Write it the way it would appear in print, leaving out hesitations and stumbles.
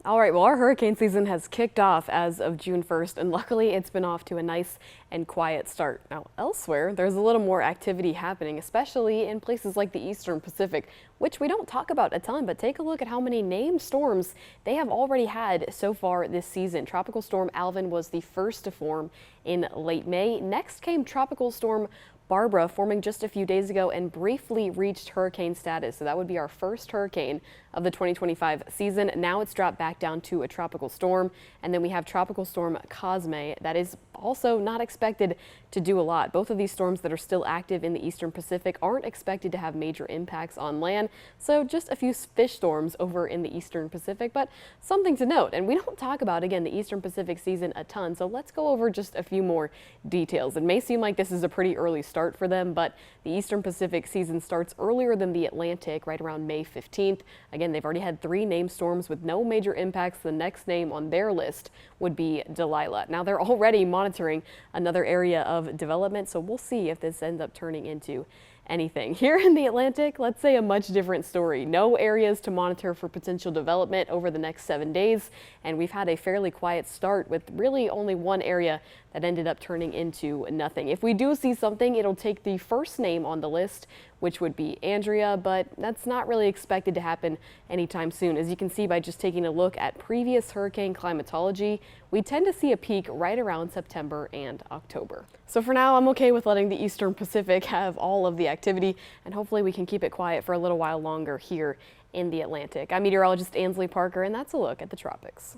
All right, well, our hurricane season has kicked off as of June 1st, and luckily it's been off to a nice and quiet start. Now, elsewhere, there's a little more activity happening, especially in places like the Eastern Pacific, which we don't talk about a ton, but take a look at how many named storms they have already had so far this season. Tropical Storm Alvin was the first to form in late May. Next came Tropical Storm Barbara, forming just a few days ago and briefly reached hurricane status. So that would be our first hurricane of the 2025 season. Now it's dropped back down to a tropical storm. And then we have Tropical Storm Cosme that is also not expected to do a lot. Both of these storms that are still active in the Eastern Pacific aren't expected to have major impacts on land. So just a few fish storms over in the Eastern Pacific, but something to note. And we don't talk about, again, the Eastern Pacific season a ton. So let's go over just a few more details. It may seem like this is a pretty early start for them, but the Eastern Pacific season starts earlier than the Atlantic, right around May 15th. Again, they've already had 3 named storms with no major impacts. The next name on their list would be Delilah. Now, they're already monitoring another area of development, so we'll see if this ends up turning into anything. Here in the Atlantic, let's say a much different story. No areas to monitor for potential development over the next 7 days, and we've had a fairly quiet start with really only one area that ended up turning into nothing. If we do see something, it'll take the first name on the list, which would be Andrea, but that's not really expected to happen anytime soon. As you can see by just taking a look at previous hurricane climatology, we tend to see a peak right around September and October. So for now, I'm okay with letting the Eastern Pacific have all of the activity, and hopefully we can keep it quiet for a little while longer here in the Atlantic. I'm meteorologist Ansley Parker, and that's a look at the tropics.